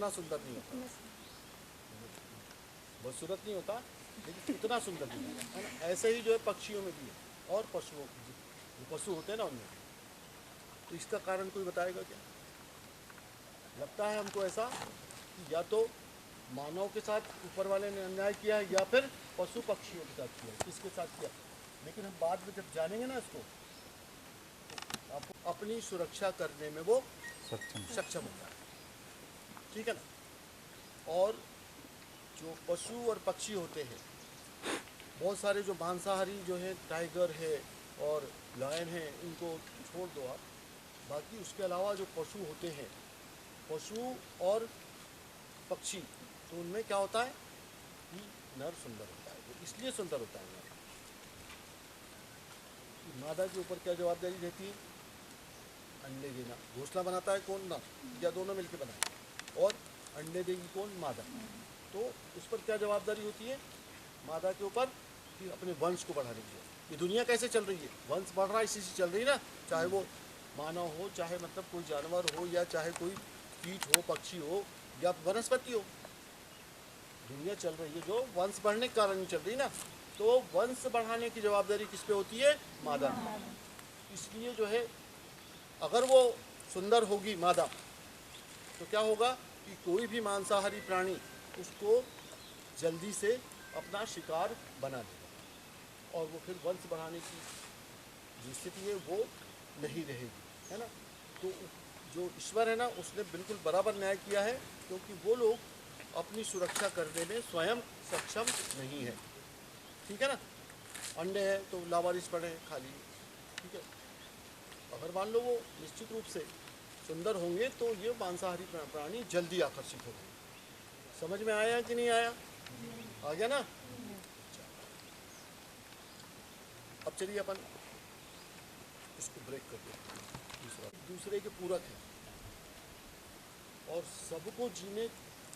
उतना सुंदर नहीं होता, बदसूरत नहीं होता, लेकिन इतना सुंदर नहीं होता, है ना। ऐसे ही जो है पक्षियों में भी है और पशुओं, जो पशु होते हैं ना उनमें। तो इसका कारण कोई बताएगा क्या? लगता है हमको ऐसा कि या तो मानव के साथ ऊपर वाले ने अन्याय किया है या फिर पशु पक्षियों के साथ किया, किसके साथ किया। लेकिन हम बाद में जब जानेंगे ना इसको, तो आपको अपनी सुरक्षा करने में वो सक्षम होता है, ठीक है ना। और जो पशु और पक्षी होते हैं, बहुत सारे जो मांसाहारी जो है, टाइगर है और लायन है, इनको छोड़ दो आप। बाकी उसके अलावा जो पशु होते हैं, पशु और पक्षी, तो उनमें क्या होता है कि नर सुंदर होता है। वो इसलिए सुंदर होता है नर। मादा के ऊपर क्या जवाबदारी रहती है? अंडे देना। घोंसला बनाता है कौन? नर, या दोनों मिलकर बनाए। और अंडे देगी कौन? मादा। तो उस पर क्या जवाबदारी होती है मादा के ऊपर? कि अपने वंश को बढ़ाने की। ये दुनिया कैसे चल रही है? वंश बढ़ रहा है, इसी से चल रही है ना। चाहे वो मानव हो, चाहे मतलब कोई जानवर हो, या चाहे कोई कीट हो, पक्षी हो, या वनस्पति हो, दुनिया चल रही है जो वंश बढ़ने के कारण चल रही है ना। तो वंश बढ़ाने की जवाबदारी किस पे होती है? मादा। इसलिए जो है, अगर वो सुंदर होगी मादा, तो क्या होगा कि कोई भी मांसाहारी प्राणी उसको जल्दी से अपना शिकार बना देगा, और वो फिर वंश बढ़ाने की जो स्थिति है वो नहीं रहेगी, है ना। तो जो ईश्वर है ना, उसने बिल्कुल बराबर न्याय किया है, क्योंकि वो लोग अपनी सुरक्षा करने में स्वयं सक्षम नहीं है, ठीक है ना। अंडे हैं तो लावारिस पड़े हैं, खा लिए, ठीक है। अगर मान लो वो निश्चित रूप से सुंदर होंगे तो ये मांसाहारी प्राणी जल्दी आकर्षित होंगे। समझ में आया कि नहीं आया? आ गया ना। अब चलिए अपन इसको ब्रेक कर देते। दूसरे के पूरक है, और सबको जीने,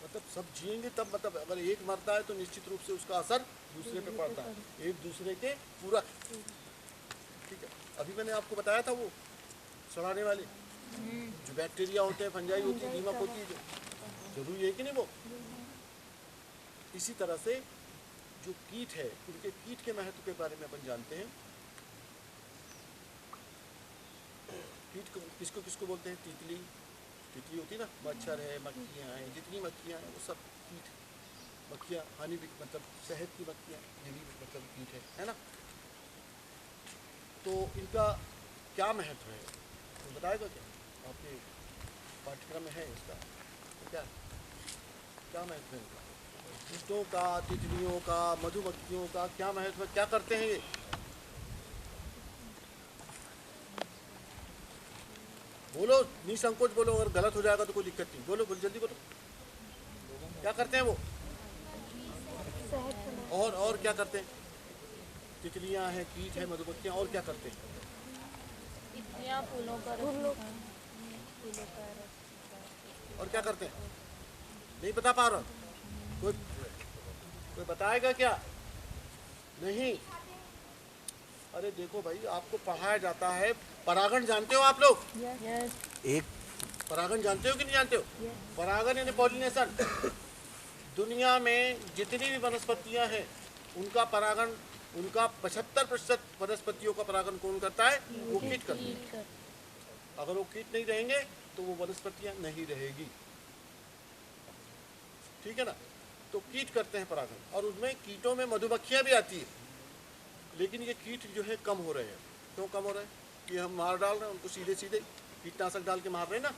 मतलब सब जिएंगे तब, मतलब अगर एक मरता है तो निश्चित रूप से उसका असर दूसरे पे पड़ता है। एक दूसरे के पूरक, ठीक है। अभी मैंने आपको बताया था वो सड़ाने वाले जो बैक्टीरिया होते हैं, फंजाई होती है, दीमक होती है, जरूरी है कि नहीं वो। इसी तरह से जो कीट है, उनके कीट के महत्व के बारे में अपन जानते हैं। कीट को किसको किसको बोलते हैं? तितली, तितली होती है ना, मच्छर है, मक्खियाँ हैं, जितनी मक्खियाँ हैं वो सब कीट। मक्खियाँ हानि भी, मतलब शहद की मक्खियाँ, ये भी मतलब कीट है ना। तो इनका क्या महत्व है तो बताएगा क्या? आपके पाठ्यक्रम में है इसका, तो क्या क्या महत्व है इनका? कीटों का, तितलियों का, मधुमक्खियों का क्या महत्व है? क्या करते हैं ये? बोलो, निसंकोच बोलो, अगर गलत हो जाएगा तो कोई दिक्कत नहीं। बोलो, बोलो जल्दी बोलो, क्या करते हैं वो? और क्या करते हैं? तितलियां हैं, कीट है, मधुमक्खियां, और क्या करते हैं? फूलों का और क्या करते हैं? नहीं बता पा रहा। कोई कोई बताएगा क्या? नहीं। अरे देखो भाई, आपको पढ़ाया जाता है, परागण जानते हो आप लोग? एक परागण जानते हो कि नहीं जानते हो? परागण यानी पॉलिनेशन। दुनिया में जितनी भी वनस्पतियां हैं, उनका परागण, उनका 75% वनस्पतियों का परागण कौन करता है? वो कीट करते हैं। अगर वो कीट नहीं रहेंगे तो वो वनस्पतियां नहीं रहेगी, ठीक है ना। तो कीट करते हैं परागण, और उसमें कीटों में मधुमक्खियां भी आती है। लेकिन ये कीट जो है कम हो रहे हैं। क्यों कम हो रहे हैं? कि हम मार डाल रहे हैं उनको, सीधे सीधे कीटनाशक डाल के मार रहे हैं ना।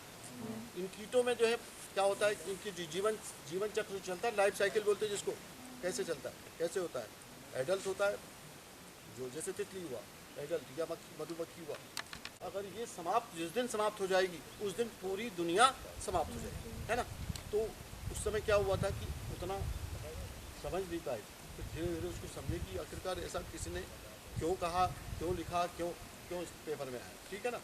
इन कीटों में जो है क्या होता है, इनकी जीवन चक्र चलता है, लाइफ साइकिल बोलते हैं जिसको। कैसे चलता है, कैसे होता है? एडल्ट होता है, जो जैसे तितली हुआ एडल्ट, या मधुमक्खी हुआ। अगर ये समाप्त, जिस दिन समाप्त हो जाएगी उस दिन पूरी दुनिया समाप्त हो जाएगी, है ना। तो उस समय क्या हुआ था कि उतना समझ नहीं पाए, तो धीरे धीरे उसको समझे कि आखिरकार ऐसा किसी ने क्यों कहा, क्यों लिखा, क्यों इस पेपर में आया, ठीक है ना।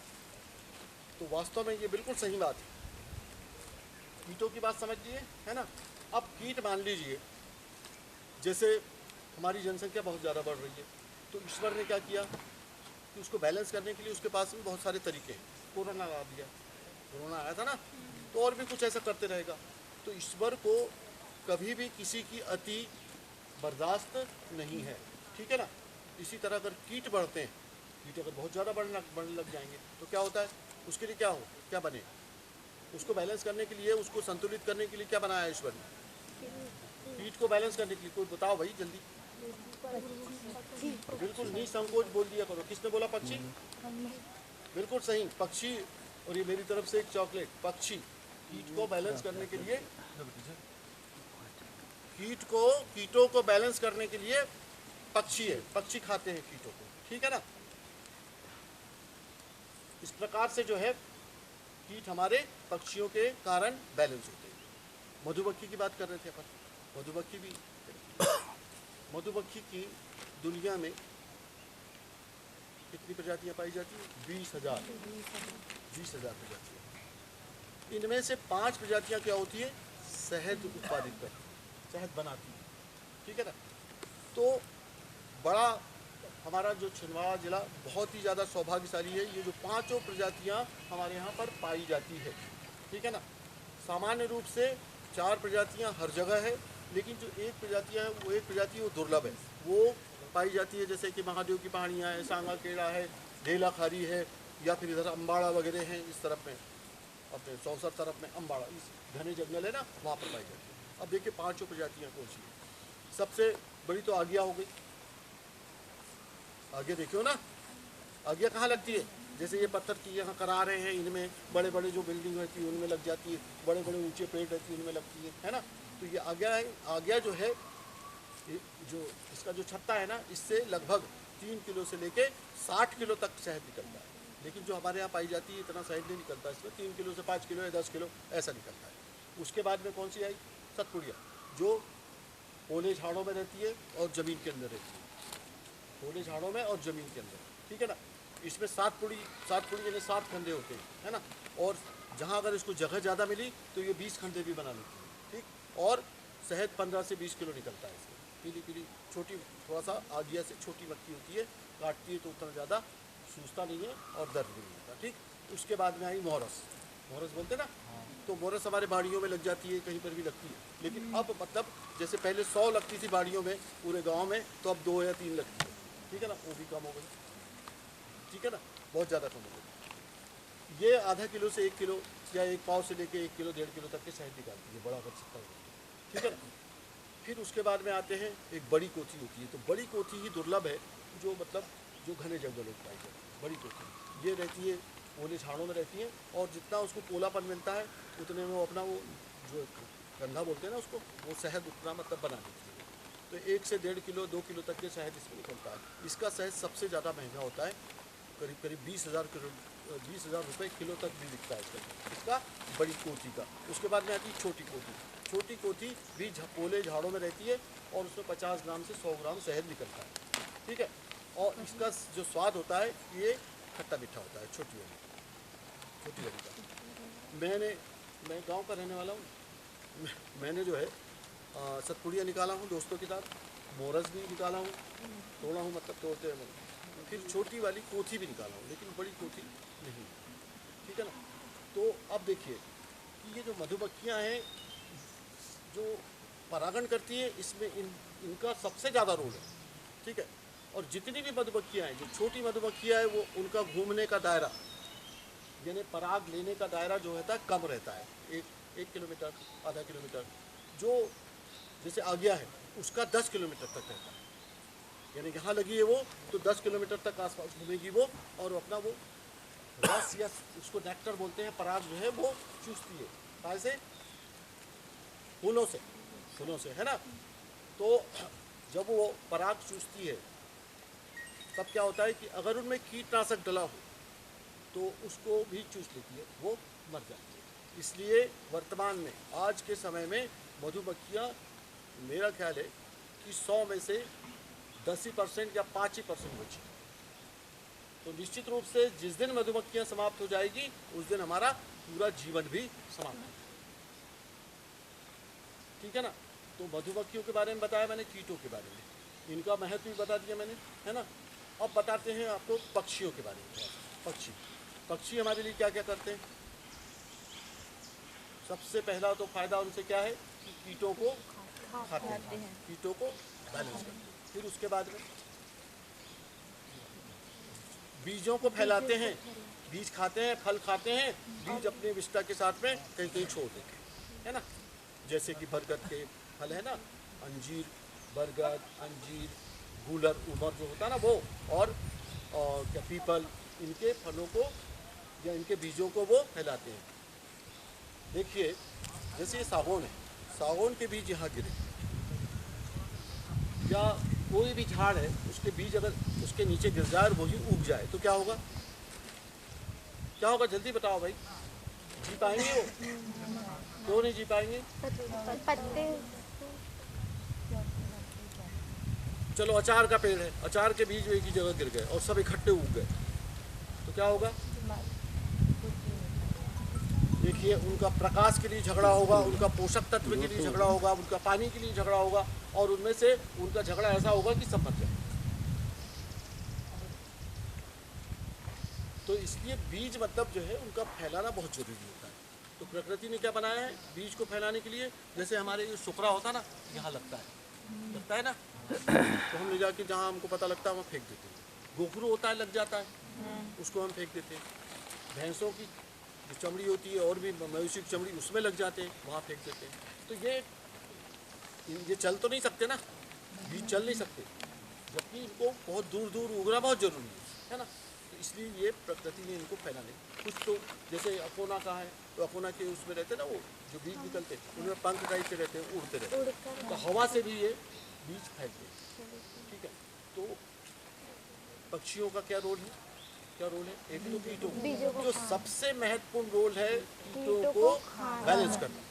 तो वास्तव में ये बिल्कुल सही बात है। कीटों की बात समझ लिए, है ना। अब कीट मान लीजिए, जैसे हमारी जनसंख्या बहुत ज़्यादा बढ़ रही है, तो ईश्वर ने क्या किया कि उसको बैलेंस करने के लिए उसके पास में बहुत सारे तरीके हैं। कोरोना ला दिया, कोरोना आया था ना, तो और भी कुछ ऐसा करते रहेगा। तो ईश्वर को कभी भी किसी की अति बर्दाश्त नहीं है, ठीक है ना। इसी तरह अगर कीट बढ़ते हैं, कीट अगर बहुत ज़्यादा बढ़ने लग जाएंगे तो क्या होता है, उसके लिए क्या बने, उसको बैलेंस करने के लिए, उसको संतुलित करने के लिए क्या बनाया है ईश्वर ने, कीट को बैलेंस करने के लिए। कोई बताओ भाई जल्दी। बिल्कुल निसंकोच बोल दिया करो। किसने बोला? पक्षी। बिल्कुल सही, पक्षी। और ये मेरी तरफ से एक चॉकलेट। पक्षी कीट को बैलेंस करने के लिए, कीटों को बैलेंस करने के लिए पक्षी है, पक्षी खाते हैं कीटों को, ठीक है ना। इस प्रकार से जो है कीट हमारे पक्षियों के कारण बैलेंस होते हैं। मधुमक्खी की बात कर रहे थे अपन। मधुमक्खी भी, मधुमक्खी की दुनिया में कितनी प्रजातियां पाई जाती हैं? 20,000 प्रजातियां। इनमें से 5 प्रजातियां क्या होती है? शहद उत्पादित करती, शहद बनाती है, ठीक है ना। तो बड़ा हमारा जो छिंदवाड़ा जिला बहुत ही ज़्यादा सौभाग्यशाली है। ये जो 5 प्रजातियां हमारे यहाँ पर पाई जाती है, ठीक है ना। सामान्य रूप से 4 प्रजातियां हर जगह है, लेकिन जो एक प्रजातियां है वो, एक प्रजाति वो दुर्लभ है, वो पाई जाती है। जैसे कि महादेव की पहाड़ियाँ है, सांगा केड़ा है, ढेला खारी है, या फिर इधर अम्बाड़ा वगैरह हैं, इस तरफ में अपने सौसर तरफ में अम्बाड़ा, इस घने जंगल है ना, वहाँ पर पाई जाती है। अब देखिए 5 प्रजातियाँ कौन सी है। सबसे बड़ी तो आगिया हो गई। आगे देखियो ना, आगिया कहाँ लगती है? जैसे ये पत्थर की यहाँ करा रहे हैं, इनमें बड़े बड़े जो बिल्डिंग रहती है उनमें लग जाती है, बड़े बड़े ऊंचे पेड़ रहती है उनमें लगती है ना। तो ये आगिया है। आगिया जो है, जो इसका जो छत्ता है ना, इससे लगभग 3 किलो से लेके 60 किलो तक शहद निकलता है। लेकिन जो हमारे यहाँ पाई जाती है इतना शहद नहीं निकलता इसमें। 3 किलो से 5 किलो या 10 किलो ऐसा निकलता है। उसके बाद में कौन सी आई? सतपुड़िया, जो ओले झाड़ों में रहती है और ज़मीन के अंदर रहती है। ओले झाड़ों में और ज़मीन के अंदर, ठीक है ना। इसमें 7 पुड़ी यानी 7 खंडे होते हैं, है ना। और जहाँ अगर इसको जगह ज़्यादा मिली तो ये 20 खंडे भी बना लेती है, ठीक। और शहद 15 से 20 किलो निकलता है इसमें। पीली पीली छोटी, थोड़ा सा आगिया से छोटी मक्खी होती है, काटती है तो उतना ज़्यादा सूजता नहीं है और दर्द भी नहीं होता, ठीक। उसके बाद में आई मोरस। मोरस बोलते ना, तो मोरस हमारे बाड़ियों में लग जाती है, कहीं पर भी लगती है। लेकिन अब मतलब जैसे पहले 100 लगती थी बाड़ियों में पूरे गांव में, तो अब 2 या 3 लगती है, ठीक है ना। वो भी कम हो गई, ठीक है ना, बहुत ज़्यादा कम हो गई। ये आधा किलो से 1 किलो या 1 पाव से लेके 1 किलो 1.5 किलो तक के शहद निकालती है, बड़ा कर सकता है, ठीक है ना। फिर उसके बाद में आते हैं, एक बड़ी कोथी होती है। तो बड़ी कोथी ही दुर्लभ है, जो मतलब जो घने जंगलों में पाई जाती है। बड़ी कोथी ये रहती है, ओले झाड़ों में रहती है, और जितना उसको पोलापन मिलता है उतने में वो अपना वो जो कंधा बोलते हैं ना उसको, वो शहद उतना मतलब बना देती है। तो 1 से 1.5 किलो 2 किलो तक के शहद इसमें निकलता है। इसका शहद सबसे ज़्यादा महंगा होता है, करीब करीब 20,000 रुपये किलो तक भी बिकता है इसका बड़ी कोथी का। उसके बाद में आती है छोटी कोथी। छोटी कोथी भी पोले झाड़ों में रहती है, और उसमें 50 ग्राम से 100 ग्राम शहद निकलता है, ठीक है। और इसका जो स्वाद होता है ये खट्टा मीठा होता है, छोटी वाली का। मैं गांव का रहने वाला हूँ। मैंने जो है सतपुड़िया निकाला हूँ दोस्तों के साथ, मोरस भी निकाला हूँ, तोड़ा हूँ, मतलब तोड़ते हैं, फिर छोटी वाली कोथी भी निकाला हूँ, लेकिन बड़ी कोथी नहीं, ठीक है ना। तो अब देखिए कि ये जो मधुमक्खियाँ हैं जो परागण करती है, इसमें इनका सबसे ज़्यादा रोल है, ठीक है। और जितनी भी मधुमक्खियाँ हैं, जो छोटी मधुमक्खियाँ हैं, वो उनका घूमने का दायरा, यानी पराग लेने का दायरा जो होता है कम रहता है, 1 किलोमीटर, आधा किलोमीटर। जो जैसे आगिया है उसका 10 किलोमीटर तक रहता है, यानी यहाँ लगी है वो तो 10 किलोमीटर तक आसपास घूमेगी वो, और अपना वो रस या उसको नेक्टर बोलते हैं, पराग जो है वो चूसती है। कहाँ से? फूलों से, है ना। तो जब वो पराग चूसती है तब क्या होता है कि अगर उनमें कीटनाशक डला हो तो उसको भी चूस लेती है, वो मर जाती है। इसलिए वर्तमान में आज के समय में मधुमक्खियाँ, मेरा ख्याल है कि 100 में से 10% या 5% बची। तो निश्चित रूप से जिस दिन मधुमक्खियाँ समाप्त हो जाएगी उस दिन हमारा पूरा जीवन भी समाप्त हो, ठीक है ना। तो मधुमक्खियों के बारे में बताया मैंने, कीटों के बारे में, इनका महत्व भी बता दिया मैंने, है ना। अब बताते हैं आपको पक्षियों के बारे में। पक्षी हमारे लिए क्या क्या करते हैं? सबसे पहला तो फायदा उनसे क्या है कि कीटों को खाते हैं, कीटों को बैलेंस करते हैं। फिर उसके बाद में बीजों को फैलाते हैं, बीज खाते हैं, फल खाते हैं, बीज अपने विष्टा के साथ में कहीं कहीं छोड़ देते हैं, है ना। जैसे कि बरगद के फल है ना, अंजीर, बरगद, अंजीर, गूलर, उमर जो होता है ना वो, और क्या पीपल, इनके फलों को या इनके बीजों को वो फैलाते हैं। देखिए जैसे ये सागौन है, सागौन के बीज यहाँ गिरे या कोई भी झाड़ है उसके बीज अगर उसके नीचे गिर जाए और वही उग जाए तो क्या होगा? क्या होगा जल्दी बताओ भाई, जी पाएंगे वो? क्यों नहीं जी पाएंगे? पत्ते। चलो अचार का पेड़ है, अचार के बीज एक ही जगह गिर गए और सब इकट्ठे उग गए तो क्या होगा? देखिए उनका प्रकाश के लिए झगड़ा होगा, उनका पोषक तत्व के लिए झगड़ा होगा, उनका पानी के लिए झगड़ा होगा, और उनमें से उनका झगड़ा ऐसा होगा कि सब मर जाए। तो इसलिए बीज मतलब जो है उनका फैलाना बहुत जरूरी होता है। तो प्रकृति ने क्या बनाया है बीज को फैलाने के लिए? जैसे हमारे ये सुकरा होता है ना, यहाँ लगता है ना, तो हम ले जाके जहाँ हमको पता लगता है वहाँ फेंक देते हैं। गोखरू होता है, लग जाता है, उसको हम फेंक देते हैं। भैंसों की जो चमड़ी होती है और भी मवेशी की चमड़ी, उसमें लग जाते हैं, वहाँ फेंक देते हैं। तो ये चल तो नहीं सकते ना, बीज चल नहीं सकते, जबकि इनको बहुत दूर दूर उगना बहुत जरूरी है ना। तो इसलिए ये प्रकृति ने इनको फैलाने, कुछ तो जैसे अकोना का है तो अकोना के उसमें रहते ना, वो जो बीज निकलते उनमें पंख टाइप के रहते हैं, उड़ते रहते हैं, तो हवा से भी ये बीज फैलते हैं। ठीक है, तो पक्षियों का क्या रोल है? एक तो कीटों, जो सबसे महत्वपूर्ण रोल है कीटों को बैलेंस करना,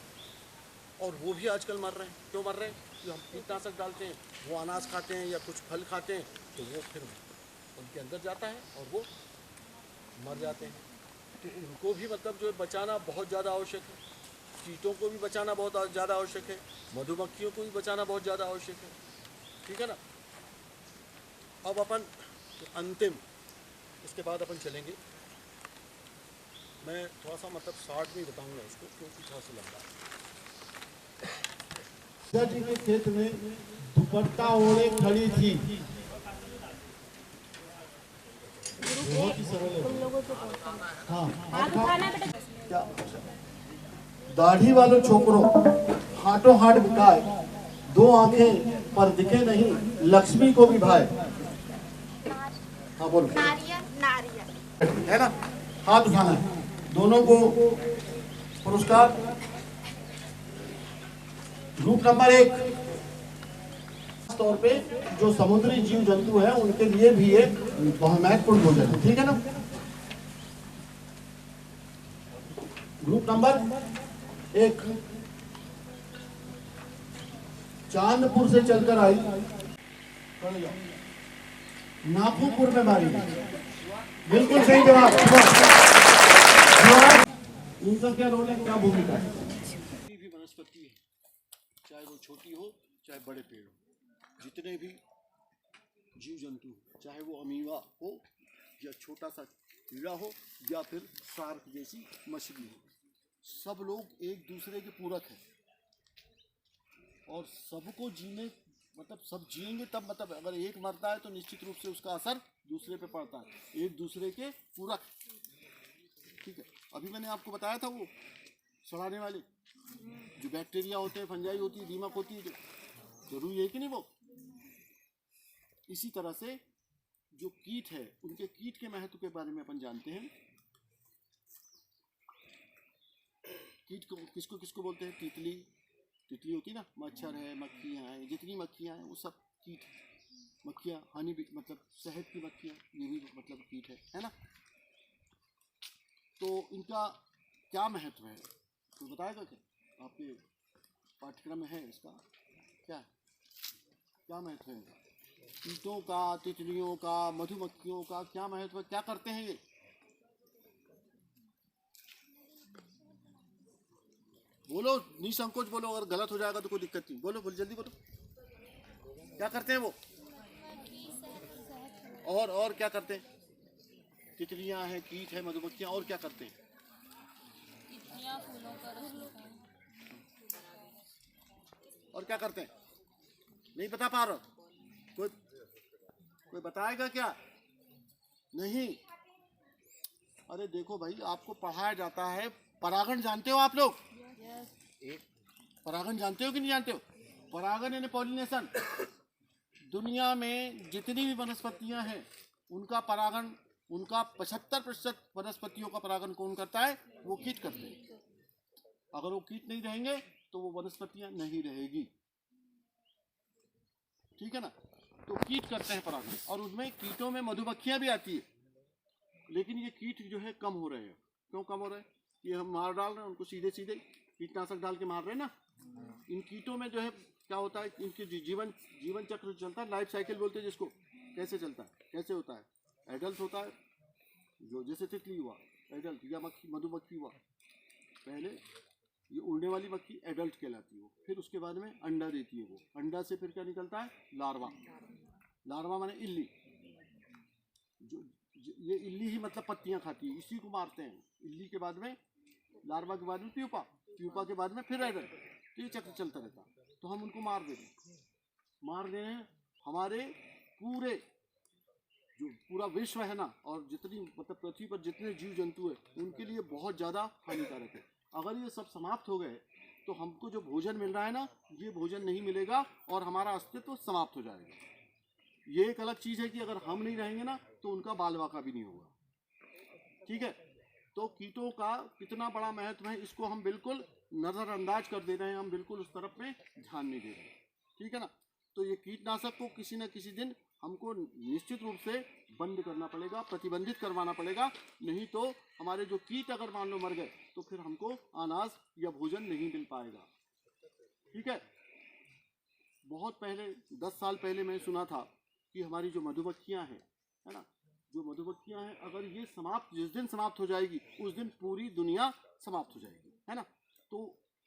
और वो भी आजकल मर रहे हैं। क्यों मर रहे हैं? जो हम कीटनाशक डालते हैं, वो अनाज खाते हैं या कुछ फल खाते हैं तो वो फिर उनके अंदर जाता है और वो मर जाते हैं। तो उनको भी मतलब जो बचाना बहुत ज़्यादा आवश्यक है, कीटों को भी बचाना बहुत ज़्यादा आवश्यक है, मधुमक्खियों को भी बचाना बहुत ज़्यादा आवश्यक है। ठीक है ना। अब अपन अंतिम, इसके बाद अपन चलेंगे, मैं थोड़ा सा मतलब शॉर्ट में बताऊंगा इसको क्योंकि थोड़ा सा लंबा है। जी के खेत में दुपट्टा ओढ़े खड़ी थी, बहुत ही सरल है। हाँ, दाढ़ी वालों छोकरों हाथों हाथ बिकाए, दो आंखें पर दिखे नहीं, लक्ष्मी को भी भाई। हाँ बोलो। नारियल है ना, हाथ उठाना है, दोनों को पुरस्कार। ग्रुप नंबर 1, तौर पे जो समुद्री जीव जंतु है उनके लिए भी ये बहुत महत्वपूर्ण भोजन है। ठीक है ना। ग्रुप नंबर 1 चांदपुर से चलकर आई, नागपुर में मारी गई। बिल्कुल सही जवाब। उनका क्या रोल है, क्या भूमिका है? जितनी भी वनस्पति है, चाहे वो छोटी हो चाहे बड़े पेड़ हो, जितने भी जीव जंतु, चाहे वो अमीबा हो या छोटा सा कीड़ा हो या फिर शार्क जैसी मछली हो, सब लोग एक दूसरे के पूरक हैं और सबको जीने मतलब सब जिएंगे तब, मतलब अगर एक मरता है तो निश्चित रूप से उसका असर दूसरे पे पड़ता है, एक दूसरे के पूरक। ठीक है, अभी मैंने आपको बताया था वो सड़ाने वाले जो बैक्टीरिया होते हैं, फंजाई होती है, दीमक होती है, जरूरी है कि नहीं वो। इसी तरह से जो कीट है, उनके कीट के महत्व के बारे में अपन जानते हैं। कीट को किसको किसको बोलते हैं? तितली, तितली होती है ना, मच्छर है, मक्खियाँ हैं, जितनी मक्खियाँ हैं वो सब कीट है। मक्खियाँ हनी भी मतलब शहद की मक्खियाँ, ये भी मतलब कीट है ना। तो इनका क्या महत्व है, तो बताएगा क्या? आपके पाठ्यक्रम में है इसका क्या महत्व है कीटों का, तितलियों का, मधुमक्खियों का क्या महत्व है, क्या करते हैं ये? बोलो, निसंकोच बोलो, अगर गलत हो जाएगा तो कोई दिक्कत नहीं, बोलो बोलो जल्दी बोलो। क्या करते हैं वो? और क्या करते हैं? तितलियां हैं, कीट है, मधुमक्खियां, और क्या करते हैं? पत्तियाँ, फूलों का रस निकाल। और क्या करते हैं? नहीं बता पा रहा? कोई कोई बताएगा क्या? नहीं। अरे देखो भाई, आपको पढ़ाया जाता है परागण। जानते हो आप लोग? एक परागण जानते हो कि नहीं जानते हो? परागण यानी पॉलिनेशन। दुनिया में जितनी भी वनस्पतियां हैं उनका परागण, उनका 75% वनस्पतियों का परागण कौन करता है? वो कीट करते हैं। अगर वो कीट नहीं रहेंगे तो वो वनस्पतियां नहीं रहेगी। ठीक है ना? तो कीट करते हैं परागण, और उसमें कीटों में मधुमक्खियां भी आती है। लेकिन ये कीट जो है कम हो रहे हैं। क्यों कम हो रहे हैं? ये हम मार डाल रहे हैं उनको, सीधे सीधे कीटनाशक डाल के मार रहे हैं ना। इन कीटों में जो है क्या होता है, इनके जीवन जीवन चक्र चलता है, लाइफ साइकिल बोलते हैं जिसको। कैसे चलता है, कैसे होता है? एडल्ट होता है, जो जैसे तितली हुआ एडल्ट, या मक्खी मधुमक्खी हुआ, पहले ये उड़ने वाली मक्खी एडल्ट कहलाती है। फिर उसके बाद में अंडा देती है। वो अंडा से फिर क्या निकलता है? लार्वा। लार्वा माने इल्ली। जो ये इल्ली ही मतलब पत्तियां खाती है, इसी को मारते हैं। इल्ली के बाद में लार्वा, के बाद में प्यूपा, प्यूपा के बाद में फिर एडल्ट। तो ये चक्र चलता रहता। तो हम उनको मार दे रहे हैं। हमारे पूरे जो पूरा विश्व है ना, और जितनी मतलब पृथ्वी पर जितने जीव जंतु है उनके लिए बहुत ज़्यादा हानिकारक है। अगर ये सब समाप्त हो गए तो हमको जो भोजन मिल रहा है ना, ये भोजन नहीं मिलेगा और हमारा अस्तित्व समाप्त हो जाएगा। ये एक अलग चीज़ है कि अगर हम नहीं रहेंगे ना तो उनका बाल बाका भी नहीं होगा। ठीक है? तो कीटों का कितना बड़ा महत्व है, इसको हम बिल्कुल नज़रअंदाज कर दे रहे हैं। हम बिल्कुल उस तरफ में ध्यान नहीं दे रहे। ठीक है ना? तो ये कीटनाशक को किसी न किसी दिन हमको निश्चित रूप से बंद करना पड़ेगा, प्रतिबंधित करवाना पड़ेगा। नहीं तो हमारे जो कीट अगर मान लो मर गए तो फिर हमको अनाज या भोजन नहीं मिल पाएगा। ठीक है? बहुत पहले 10 साल पहले मैं सुना था कि हमारी जो मधुमक्खियां हैं, है ना, जो मधुमक्खियां हैं, अगर ये समाप्त, जिस दिन समाप्त हो जाएगी उस दिन पूरी दुनिया समाप्त हो जाएगी, है ना। तो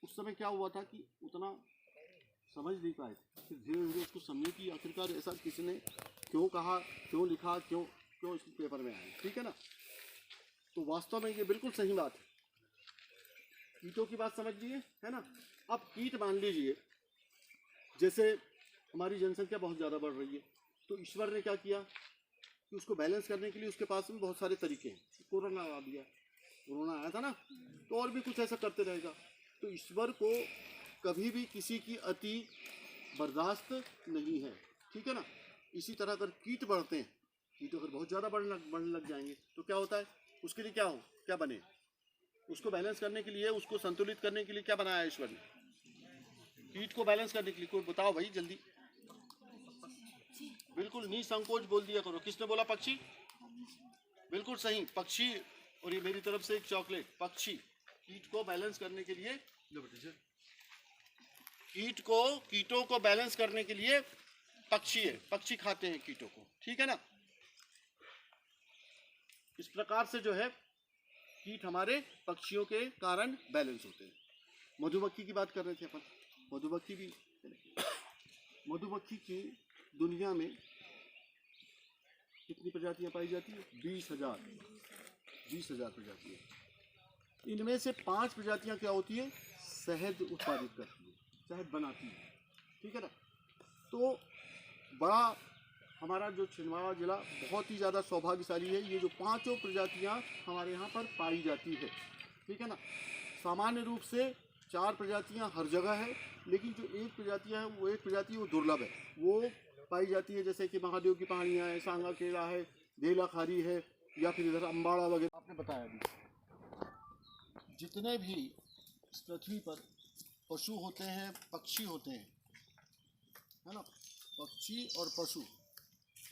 उस समय क्या हुआ था कि उतना समझ नहीं पाए थे। फिर धीरे धीरे उसको समझे कि आखिरकार ऐसा किसने क्यों कहा, क्यों लिखा, क्यों क्यों इस पेपर में आया। ठीक है ना? तो वास्तव में ये बिल्कुल सही बात है। कीटों की बात समझ लिए, है ना। अब कीट मान लीजिए, जैसे हमारी जनसंख्या बहुत ज़्यादा बढ़ रही है, तो ईश्वर ने क्या किया कि उसको बैलेंस करने के लिए उसके पास में बहुत सारे तरीके हैं। कोरोना आ गया, कोरोना आया था ना, तो और भी कुछ ऐसा करते रहेगा। तो ईश्वर को कभी भी किसी की अति बर्दाश्त नहीं है। ठीक है ना? इसी तरह अगर कीट बढ़ते हैं, कीट अगर बहुत ज़्यादा बढ़ने लग जाएंगे तो क्या होता है, उसके लिए क्या बने, उसको बैलेंस करने के लिए, उसको संतुलित करने के लिए क्या बनाया ईश्वर ने? कीट को बैलेंस करने के लिए। कोई बताओ भाई जल्दी। बिल्कुल निसंकोच बोल दिया करो। किसने बोला? पक्षी। बिल्कुल सही, पक्षी। और ये मेरी तरफ से एक चॉकलेट। पक्षी कीट को बैलेंस करने के लिए, कीटों को बैलेंस करने के लिए पक्षी है। पक्षी खाते हैं कीटों को। ठीक है ना? इस प्रकार से जो है कीट हमारे पक्षियों के कारण बैलेंस होते हैं। मधुमक्खी की बात कर रहे थे अपन। मधुमक्खी भी, मधुमक्खी की दुनिया में कितनी प्रजातियां पाई जाती है? 20,000 प्रजातियां। इनमें से 5 प्रजातियां क्या होती है? शहद उत्पादित करती है, शहद बनाती है। ठीक है ना? तो बड़ा हमारा जो छिंदवाड़ा जिला बहुत ही ज़्यादा सौभाग्यशाली है। ये जो 5 प्रजातियां हमारे यहाँ पर पाई जाती है। ठीक है ना? सामान्य रूप से 4 प्रजातियां हर जगह है, लेकिन जो एक प्रजातियां है, वो एक प्रजाति वो दुर्लभ है, वो पाई जाती है। जैसे कि महादेव की पहाड़ियाँ है, सांगा केला है, धेला खारी है, या फिर इधर अम्बाड़ा वगैरह। आपने बताया भी, जितने भी इस पृथ्वी पर पशु होते हैं, पक्षी होते हैं, है ना, पक्षी और पशु,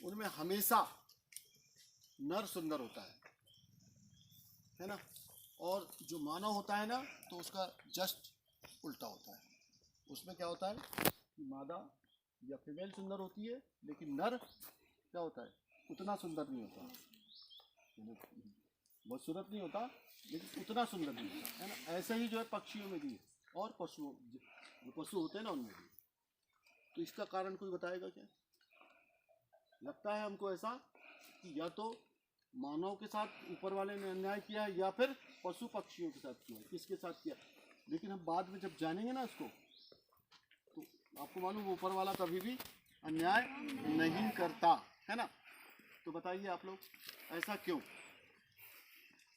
उनमें हमेशा नर सुंदर होता है ना। और जो मानव होता है ना, तो उसका जस्ट उल्टा होता है। उसमें क्या होता है कि मादा या फीमेल सुंदर होती है, लेकिन नर क्या होता है, उतना सुंदर नहीं होता। बहुत सूरत नहीं होता, लेकिन उतना सुंदर नहीं होता, है ना। ऐसे ही जो है पक्षियों में भी और पशुओं, जो पशु होते हैं ना, उनमें भी। तो इसका कारण कोई बताएगा क्या? लगता है हमको ऐसा कि या तो मानव के साथ ऊपर वाले ने अन्याय किया है या फिर पशु पक्षियों के साथ किया है, किसके साथ किया। लेकिन हम बाद में जब जानेंगे ना इसको, तो आपको मालूम ऊपर वाला कभी भी अन्याय नहीं करता है ना। तो बताइए आप लोग, ऐसा क्यों?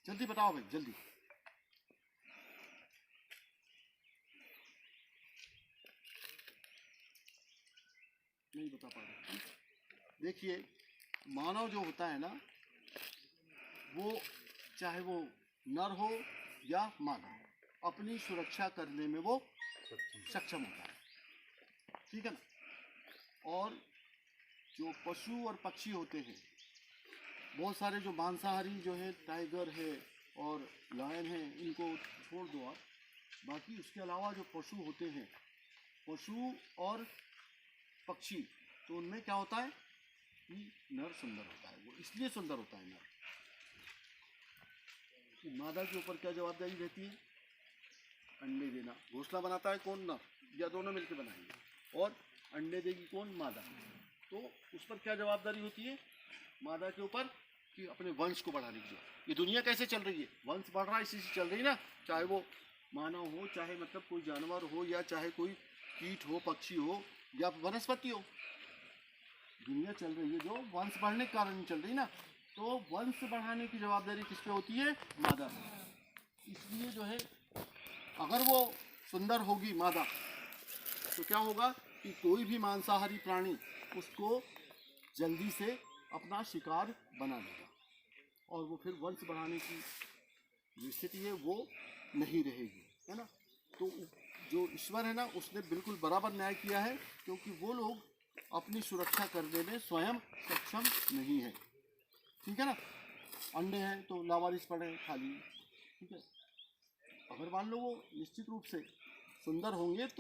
जल्दी बताओ भाई, जल्दी। नहीं बता पा रहे। देखिए, मानव जो होता है ना, वो चाहे वो नर हो या मादा, अपनी सुरक्षा करने में वो सक्षम होता है, ठीक है ना। और जो पशु और पक्षी होते हैं, बहुत सारे जो मांसाहारी जो है, टाइगर है और लायन है, इनको छोड़ दो आप। बाकी उसके अलावा जो पशु होते हैं, पशु और पक्षी, तो उनमें क्या होता है कि नर सुंदर होता है। वो इसलिए सुंदर होता है नर। मादा के ऊपर क्या जवाबदारी रहती है? अंडे देना। घोंसला बनाता है कौन? नर, या दोनों मिलकर बनाएंगे। और अंडे देगी कौन? मादा। तो उस पर क्या जवाबदारी होती है मादा के ऊपर? कि अपने वंश को बढ़ाने की। ये दुनिया कैसे चल रही है? वंश बढ़ रहा है, इसी से चल रही है ना। चाहे वो मानव हो, चाहे मतलब कोई जानवर हो, या चाहे कोई कीट हो, पक्षी हो, या वनस्पति हो, दुनिया चल रही है जो वंश बढ़ने के कारण चल रही है ना। तो वंश बढ़ाने की जवाबदारी किस पे होती है? मादा। इसलिए जो है, अगर वो सुंदर होगी मादा, तो क्या होगा कि कोई भी मांसाहारी प्राणी उसको जल्दी से अपना शिकार बना लेगा, और वो फिर वंश बढ़ाने की जो स्थिति है वो नहीं रहेगी, है ना। तो जो ईश्वर है ना, उसने बिल्कुल बराबर न्याय किया है, क्योंकि वो लोग अपनी सुरक्षा करने में स्वयं सक्षम नहीं है, ठीक है ना। अंडे हैं तो लावारिस पड़े खाली, ठीक है। अगर मान लो वो निश्चित रूप से सुंदर होंगे तो